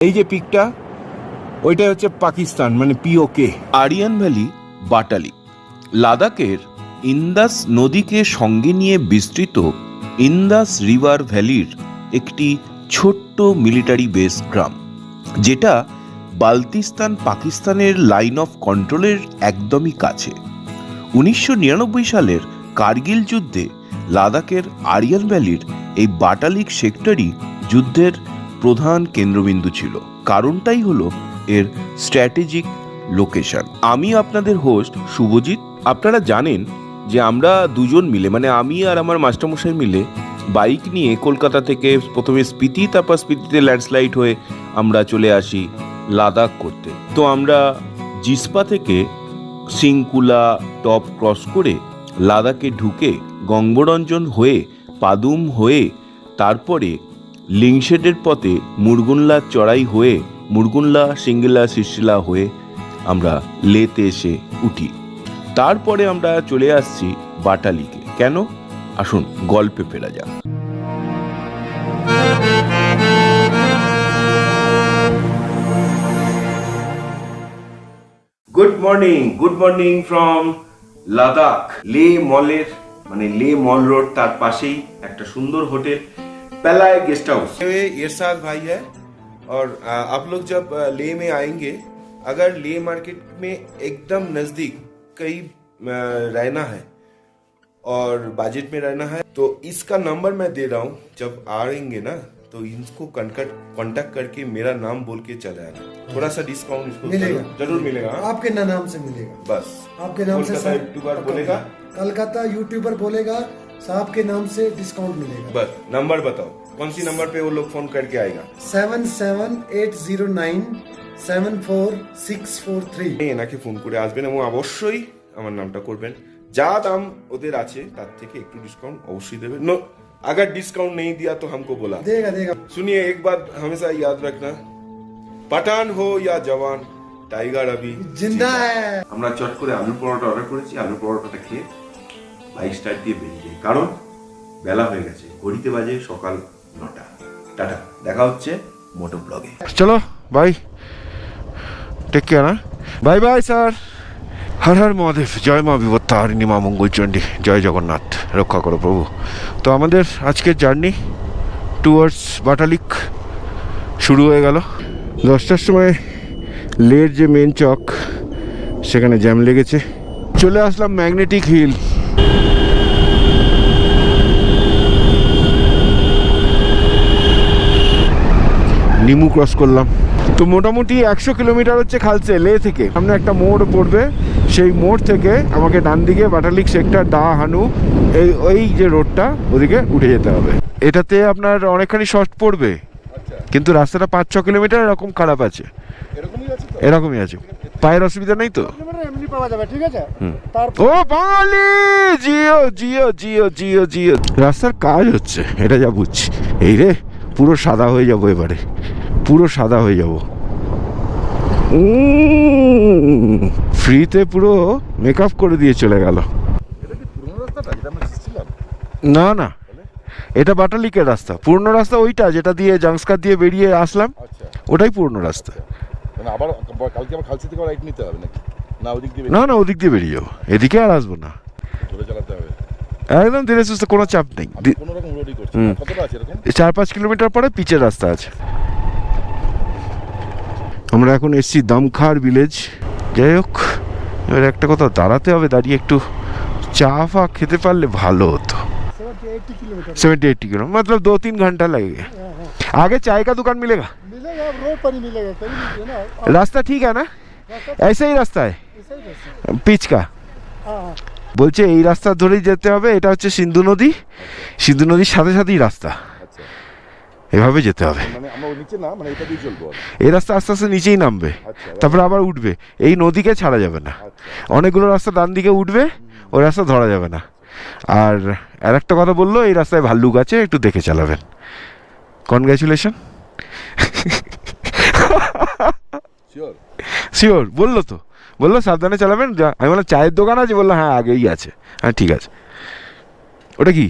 এই যে পিকটা, ওইটা হচ্ছে পাকিস্তান, মানে পিওকে। আরিয়ান ভ্যালি বাটালি লাদাখের ইন্দাস নদীকে সঙ্গে নিয়ে বিস্তৃত ইন্দাস রিভার ভ্যালির একটি ছোট্ট মিলিটারি বেস গ্রাম, যেটা বালতিস্তান পাকিস্তানের লাইন অফ কন্ট্রোলের একদমই কাছে। 1999 সালের কার্গিল যুদ্ধে লাদাখের আরিয়ান ভ্যালির এই বাটালিক সেক্টরই যুদ্ধের প্রধান কেন্দ্রবিন্দু ছিল। কারণটাই হলো এর স্ট্র্যাটেজিক লোকেশন। আমি আপনাদের হোস্ট শুভজিৎ। আপনারা জানেন যে আমরা দুজন মিলে, মানে আমি আর আমার মাস্টারমশাই মিলে বাইক নিয়ে কলকাতা থেকে প্রথমে স্পিতি, তারপর স্পিতিতে ল্যান্ডস্লাইড হয়ে আমরা চলে আসি লাদাখ করতে। তো আমরা জিসপা থেকে সিংকুলা টপ ক্রস করে লাদাখে ঢুকে গঙ্গরঞ্জন হয়ে পাদুম হয়ে তারপরে লিংশেডের পথে মুরগুনলা চড়াই হয়ে মুরগুনলা সিঙ্গিলা শিশিলা হয়ে আমরা লেতে এসে উঠি। তারপরে আমরা চলে আসছি বাটালিকে। কেন? আসুন গল্পে ফেরা যাক। Good morning from Ladakh. লে মলের মানে লে মল रोड তার পাশেই একটা সুন্দর হোটেল पहला गेस्ट हाउस। इरशाद भाई है और आप लोग जब ले में आएंगे, अगर ले मार्केट में एकदम नजदीक कहीं रहना है और बजट में रहना है तो इसका नंबर मैं दे रहा हूँ। जब आएंगे ना तो इनको कांटेक्ट करके मेरा नाम बोल के चले आना। थोड़ा सा डिस्काउंट इसको मिलेगा, जरूर मिलेगा। आपके नाम से मिलेगा। बस आपके नाम से यूट्यूबर बोलेगा, कलकत्ता यूट्यूबर बोलेगा, साहब के नाम से डिस्काउंट मिलेगा। बस नंबर बताओ, कौन सी नंबर पे वो लोग फोन करके आएगा? 7780974643। এনাকে ফোন করে আসবেন এবং অবশ্যই আমার নামটা করবেন। যা দাম ওদের আছে তার থেকে একটু ডিসকাউंट অবশ্যই দেবে। नो अगर डिस्काउंट नहीं दिया तो हमको बोला देगा। सुनिए, एक बात हमेशा याद रखना, पठान हो या जवान, टाइगर अभी जिंदा है। আমরা চট করে আলু পরোটা অর্ডার করেছি। আলু পরোটাটা খেয়ে বাইক স্টার্ট দিয়ে বেরিয়ে যাই, কারণ বেলা হয়ে গেছে। ঘড়িতে বাজে সকাল 9টা। টাটা, দেখা হচ্ছে মোটো ব্লগে। চলো bye, take care. Bye bye sir. Har Har Mahadev, জয় মা বিপত্তারিণী, মা মঙ্গলচণ্ডী, জয় জগন্নাথ, রক্ষা করো প্রভু। তো আমাদের আজকের জার্নি টুয়ার্ডস বাটালিক শুরু হয়ে গেল। 10টার সময় লের যে মেন চক সেখানে জ্যাম লেগেছে। চলে আসলাম ম্যাগনেটিক হিল। নিমু ক্রস করলাম। তো মোটামুটি 100 কিলোমিটার হচ্ছে খালসে লে থেকে। সামনে একটা মোড় পড়বে, সেই মোড় থেকে আমাকে ডান দিকে বাটালিক সেক্টর দা হানু ওই যে রোডটা ওদিকে উঠে যেতে হবে। এটাতে আপনার অনেকখানি শর্ট পড়বে, কিন্তু রাস্তাটা 5-6 কিলোমিটার এরকম খারাপ আছে। এরকমই আছে, পায়ের অসুবিধা নেই তো? ও বাঙালি, জিও জিও জিও জিও জিও। রাস্তার কাজ হচ্ছে, এটা যা বুঝছি। এই রে, পুরো সাদা হয়ে যাবো এবারে, পুরো সাদা হয়ে যাব। ফ্রিতে পুরো মেকআপ করে দিয়ে চলে গেল। না না, এটা বাটালিকের রাস্তা। পুরনো রাস্তা ওইটা যেটা দিয়ে জাংস্কার দিয়ে বেরিয়ে আসলাম, ওটাই পুরনো রাস্তা। না না, ওদিক দিয়ে বেরিয়ে যাবো, এদিকে আর আসবো না। একদম ধীরে সুস্থে, কোনো চাপ নেই। 4-5 কিলোমিটার পরে পিচের রাস্তা আছে। আমরা এখন এসছি দমখার ভিলেজ। যাই হোক, এবার একটা কথা, দাঁড়াতে হবে, দাঁড়িয়ে একটু চা ফা খেতে পারলে ভালো হতো। 70-80 किलो मतलब 2-3 घंटा लगेगा। आगे चाय का दुकान मिलेगा? रोड पर ही मिलेगा, कहीं नहीं ना। रास्ता ठीक है ना? ऐसा ही रास्ता है পিচ কা? বলছে এই রাস্তা ধরেই যেতে হবে। এটা হচ্ছে সিন্ধু নদী, সিন্ধু নদীর সাথে সাথেই রাস্তা, এভাবে যেতে হবে। এই রাস্তা আস্তে আস্তে নিচেই নামবে, তারপরে আবার উঠবে। এই নদীকে ছাড়া যাবে না। অনেকগুলো রাস্তা ডান দিকে উঠবে, ওই রাস্তা ধরা যাবে না। আর একটা কথা বললো, এই রাস্তায় ভাল্লুক আছে, একটু দেখে চালাবেন। কনগ্রাচুলেশন। শিওর বললো তো, বললো সাবধানে চালাবেন। আমি বললাম চায়ের দোকান আছে? বললো হ্যাঁ আগেই আছে। হ্যাঁ ঠিক আছে। ওটা কি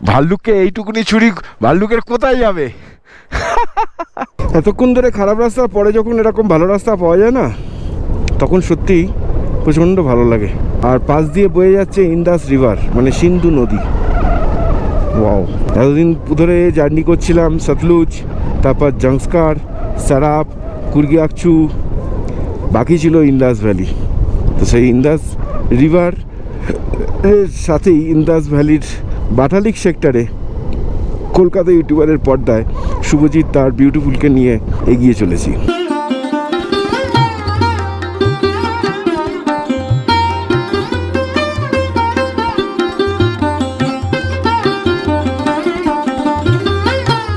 ভাল্লুককে এইটুকুনি ছুরি, ভাল্লুকের কোথায় যাবে? এতক্ষণ ধরে খারাপ রাস্তার পরে যখন এরকম ভালো রাস্তা পাওয়া যায় না, তখন সত্যিই প্রচণ্ড ভালো লাগে। আর পাশ দিয়ে বয়ে যাচ্ছে ইন্দাস রিভার, মানে সিন্ধু নদী। ওয়াও, এতদিন ধরে জার্নি করছিলাম সতলুজ, তারপর জংস্কার, সারাপ, কুর্গিয়াকচু, বাকি ছিল ইন্দাস ভ্যালি। তো সেই ইন্দাস রিভার এর সাথেই ইন্দাস ভ্যালির বাটালিক সেক্টরে কলকাতা ইউটিউবারের পর্দায় শুভজিৎ তার বিউটিফুলকে নিয়ে এগিয়ে চলেছি।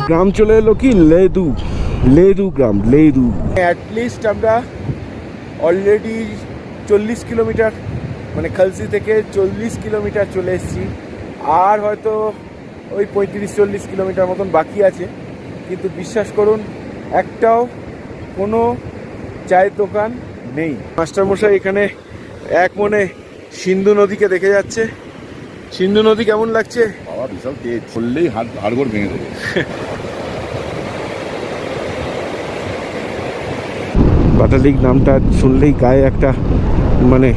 গ্রাম চলে এলো কি লেদু, লেদু গ্রাম, লেদু। অ্যাটলিস্ট আমরা অলরেডি 40 কিলোমিটার, মানে খালসি থেকে 40 কিলোমিটার চলে এসেছি। আর হয়তো ওই 35-40 কিলোমিটার মতন বাকি আছে। কিন্তু বিশ্বাস করুন, একটাও কোনো চায়ের দোকান নেই। মাস্টারমশাই এখানে এক মনে সিন্ধু নদীকে দেখে যাচ্ছে। সিন্ধু নদী কেমন লাগছে? বাবা বিশাল তেজ, চললেই হাড়গোড় ভেঙে দেবে। বাটালিক নামটা শুনলেই গায়ে একটা মানে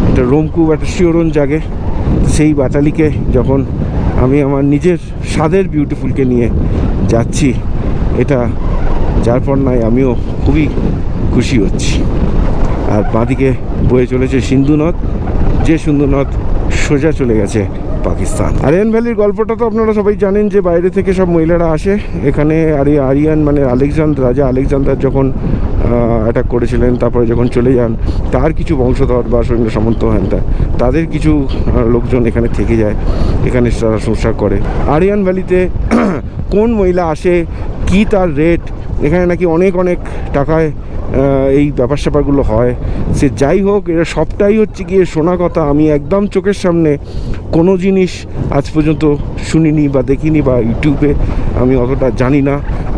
একটা রোমকূপ, একটা শিওরণ জাগে। সেই বাটালিকে যখন আমি আমার নিজের স্বাদের বিউটিফুলকে নিয়ে যাচ্ছি, এটা যার পর নাই আমিও খুবই খুশি হচ্ছি। আর বাঁদিকে বয়ে চলেছে সিন্ধু নদ, যে সিন্ধু নদ সোজা চলে গেছে পাকিস্তান। আরিয়ান ভ্যালির গল্পটা তো আপনারা সবাই জানেন, যে বাইরে থেকে সব মহিলারা আসে এখানে। আরিয়ান মানে রাজা আলেকজান্ডার যখন অ্যাটাক করেছিলেন, তারপরে যখন চলে যান, তার কিছু বংশধর বা সৈন্য সামন্ত হ্যান তাদের কিছু লোকজন এখানে থেকে যায়, এখানে তারা সংসার করে। আরিয়ান ভ্যালিতে কোন মহিলা আসে, কি তার রেট, এখানে নাকি অনেক অনেক টাকায় এই ব্যাপার স্যাপারগুলো হয়। সে যাই হোক, এটা সবটাই হচ্ছে গিয়ে শোনা কথা। আমি একদম চোখের সামনে কোনো জিনিস আজ পর্যন্ত শুনিনি বা দেখিনি, বা ইউটিউবে আমি অতটা জানি না।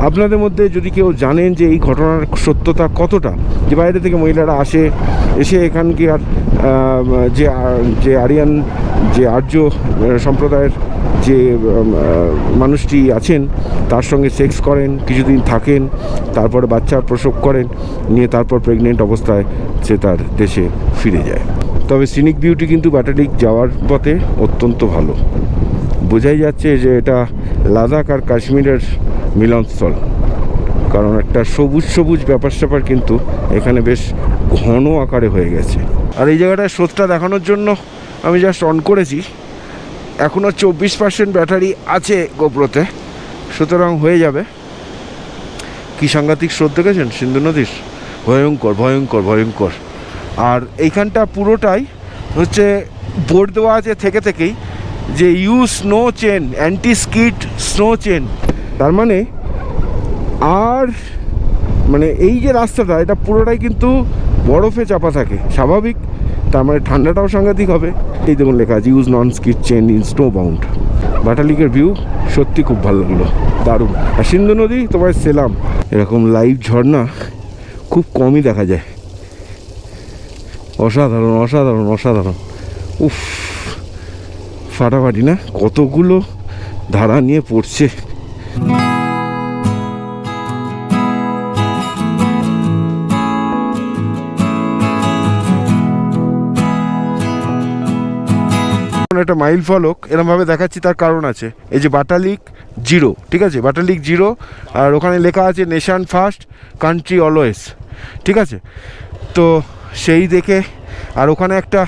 আপনাদের মধ্যে যদি কেউ জানেন যে এই ঘটনার সত্যতা কতটা, যে বাইরে থেকে মহিলারা এসে এখানকার যে আরিয়ান, যে আর্য সম্প্রদায়ের যে মানুষটি আছেন, তার সঙ্গে সেক্স করেন, কিছুদিন থাকেন, তারপরে বাচ্চা প্রসব করেন, নিয়ে তারপর প্রেগনেন্ট অবস্থায় সে তার দেশে ফিরে যায়। তবে সিনিক বিউটি কিন্তু বাটালিক যাওয়ার পথে অত্যন্ত ভালো। বোঝাই যাচ্ছে যে এটা লাদাখ আর কাশ্মীরের মিলনস্থল, কারণ একটা সবুজ সবুজ ব্যাপার স্যাপার কিন্তু এখানে বেশ ঘন আকারে হয়ে গেছে। আর এই জায়গাটায় স্রোতটা দেখানোর জন্য আমি জাস্ট অন করেছি। এখনও 24% ব্যাটারি আছে গোপ্রোতে, সুতরাং হয়ে যাবে। কি সাংঘাতিক স্রোত দেখেছেন সিন্ধু নদীর, ভয়ঙ্কর ভয়ঙ্কর ভয়ঙ্কর। আর এইখানটা পুরোটাই হচ্ছে বোর্ড দেওয়া আছে থেকেই যে use snow chain, anti skid snow chain. তার মানে আর মানে এই যে রাস্তাটা, এটা পুরোটাই কিন্তু বরফে চাপা থাকে, স্বাভাবিক। তার মানে ঠান্ডাটাও সাংঘাতিক হবে। এই দেখুন লেখা আছে use non skid chain in snow bound. বাটালিকের ভিউ সত্যি খুব ভালো লাগলো, দারুণ। আর সিন্ধু নদী তোমার সেলাম। এরকম লাইভ ঝর্ণা খুব কমই দেখা যায়। অসাধারণ অসাধারণ অসাধারণ। উফ, ফাটাফাটি না, কতগুলো ধারা নিয়ে পড়ছে। একটা মাইল ফলক এরমভাবে দেখাচ্ছি, তার কারণ আছে। এই যে বাটালিক 0, ঠিক আছে, বাটালিক 0, আর ওখানে লেখা আছে নেশন ফার্স্ট, কান্ট্রি অলওয়েজ, ঠিক আছে। তো সেই দেখে, আর ওখানে একটা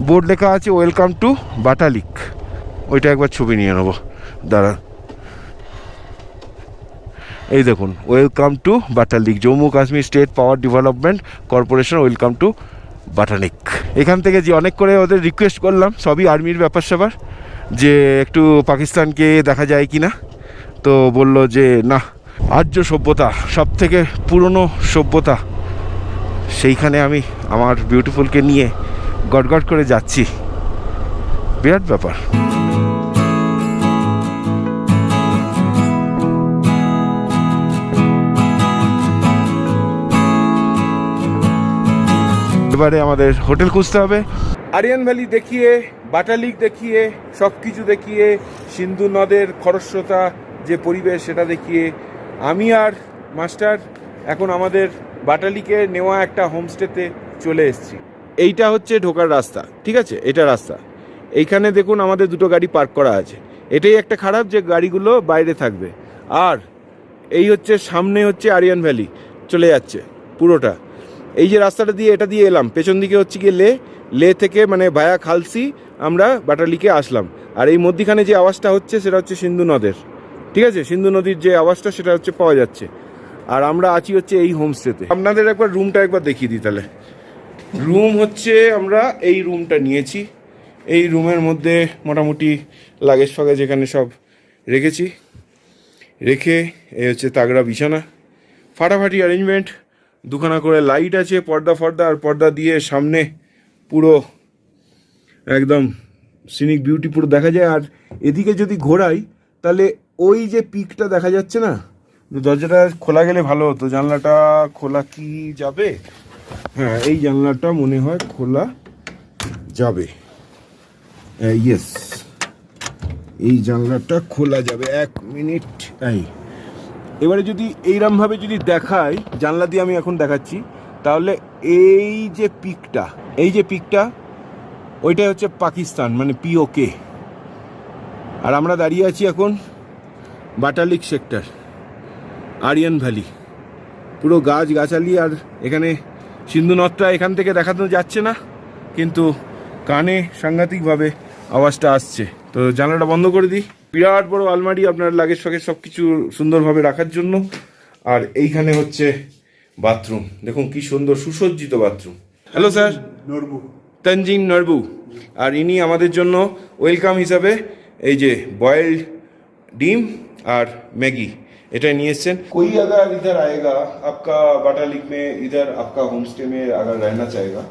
বোর্ড লেখা আছে ওয়েলকাম টু বাটালিক, ওইটা একবার ছবি নিয়ে নেবো, দাঁড়া। এই দেখুন, welcome to Batalik, Jammu Kashmir state power development corporation, welcome to Batalik. এখান থেকে যে অনেক করে ওদের রিকোয়েস্ট করলাম, সবই আর্মির ব্যাপার স্যাপার, যে একটু পাকিস্তানকে দেখা যায় কি না। তো বলল যে না, আর্য সভ্যতা সব থেকে পুরনো সভ্যতা, সেইখানে আমি আমার বিউটিফুলকে নিয়ে গটগট করে যাচ্ছি। বিরাট ব্যাপার। এবারে আমাদের হোটেল খুঁজতে হবে। আরিয়ান ভ্যালি দেখিয়ে, বাটালিক দেখিয়ে, সব কিছু দেখিয়ে, সিন্ধু নদের খরস্রোতা যে পরিবেশ সেটা দেখিয়ে আমি আর মাস্টার এখন আমাদের বাটালিকে নেওয়া একটা হোমস্টেতে চলে এসেছি। এইটা হচ্ছে ঢোকার রাস্তা, ঠিক আছে, এটা রাস্তা। এইখানে দেখুন আমাদের দুটো গাড়ি পার্ক করা আছে। এটাই একটা খারাপ যে গাড়িগুলো বাইরে থাকবে। আর এই হচ্ছে সামনে হচ্ছে আরিয়ান ভ্যালি চলে যাচ্ছে পুরোটা। এই যে রাস্তাটা দিয়ে এটা দিয়ে এলাম, পেছন দিকে হচ্ছে গিয়ে লে থেকে মানে ভায়া খালসি আমরা বাটালিকে আসলাম। আর এই মধ্যিখানে যে আওয়াজটা হচ্ছে সেটা হচ্ছে সিন্ধু নদের, ঠিক আছে, সিন্ধু নদীর যে আওয়াজটা সেটা হচ্ছে পাওয়া যাচ্ছে। আর আমরা আছি হচ্ছে এই হোমস্টেতে। আপনাদের একবার রুমটা একবার দেখিয়ে দিই তাহলে। রুম হচ্ছে আমরা এই রুমটা নিয়েছি। এই রুমের মধ্যে মোটামুটি লাগেজ ফাগেজ এখানে সব রেখেছি, রেখে এই হচ্ছে তাগড়া বিছানা, ফাটাফাটি অ্যারেঞ্জমেন্ট, দুখানা করে লাইট আছে, পর্দা আর পর্দা দিয়ে সামনে পুরো একদম সিনিক বিউটি পুরো দেখা যায়। আর এদিকে যদি ঘোরাই তাহলে ওই যে পিকটা দেখা যাচ্ছে না, দরজাটা খোলা গেলে ভালো হতো। জানলাটা খোলা কি যাবে? হ্যাঁ, এই জানলাটা মনে হয় খোলা যাবে। ইয়েস, এই জানলাটা খোলা যাবে। 1 মিনিট। এবারে যদি এইরমভাবে যদি দেখাই, জানলা দিয়ে আমি এখন দেখাচ্ছি, তাহলে এই যে পিকটা ওইটাই হচ্ছে পাকিস্তান, মানে POK। আর আমরা দাঁড়িয়ে আছি এখন বাটালিক সেক্টর, আরিয়ান ভ্যালি, পুরো গাছগাছালি। আর এখানে সিন্ধু নদটা এখান থেকে দেখানো যাচ্ছে না, কিন্তু কানে সাংঘাতিকভাবে আওয়াজটা আসছে। তো জানলাটা বন্ধ করে দিই। বিরাট বড় আলমারি আপনার লাগেজ ফাগেজ সব কিছু সুন্দরভাবে রাখার জন্য। আর এইখানে হচ্ছে বাথরুম, দেখুন কি সুন্দর সুসজ্জিত bathroom. Hello sir, Tenzin Norbu. আর ইনি আমাদের জন্য ওয়েলকাম হিসাবে এই যে বয়েলড ডিম আর ম্যাগি এটা নিয়ে এসছেন। कोई अगर इधर आएगा आपका बाटालिक में, इधर आपका होम स्टे में अगर रहना चाहेगा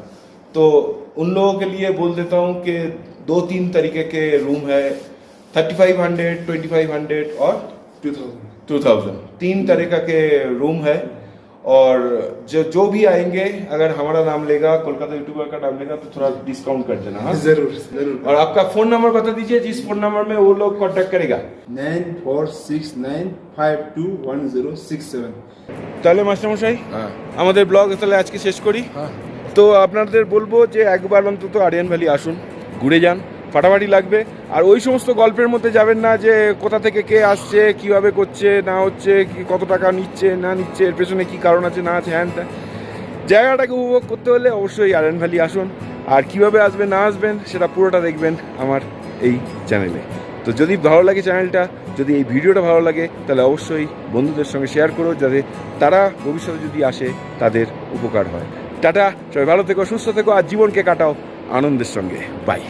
तो उन लोगों के लिए बोल देता हूँ कि 2-3 तरीके के रूम है, 3500, 2500 और 2000 3 तरीका के रूम है। और जो भी आएंगे अगर हमारा नाम लेगा, कोलकाता यूट्यूबर का नाम लेगा, तो थोड़ा डिस्काउंट कर देना। हाँ जरूर। और आपका फोन नंबर बता दीजिए, जिस फोन नंबर में वो लोग कांटेक्ट करेगा। 9469521067। তাহলে মাস্টারমশাই আমাদের ব্লগ তাহলে আজকে শেষ করি। তো আপনাদের বলবো যে একবার অন্তত আরিয়ান ভ্যালি আসুন, ঘুরে যান, ফাটাফাটি লাগবে। আর ওই সমস্ত গল্পের মধ্যে যাবেন না যে কোথা থেকে কে আসছে, কিভাবে করছে না হচ্ছে, কি কত টাকা নিচ্ছে না নিচ্ছে, এর পেছনে কী কারণ আছে না আছে, হ্যান ত্যান। জায়গাটাকে উপভোগ করতে হলে অবশ্যই আরিয়ান ভ্যালি আসুন। আর কিভাবে আসবেন না আসবেন সেটা পুরোটা দেখবেন আমার এই চ্যানেলে। তো যদি ভালো লাগে চ্যানেলটা, যদি এই ভিডিওটা ভালো লাগে, তাহলে অবশ্যই বন্ধুদের সঙ্গে শেয়ার করো, যাতে তারা ভবিষ্যতে যদি আসে তাদের উপকার হয়। টাটা, সবাই ভালো থেকো, সুস্থ থেকো, আর জীবনকে কাটাও আনন্দের সঙ্গে। বাই।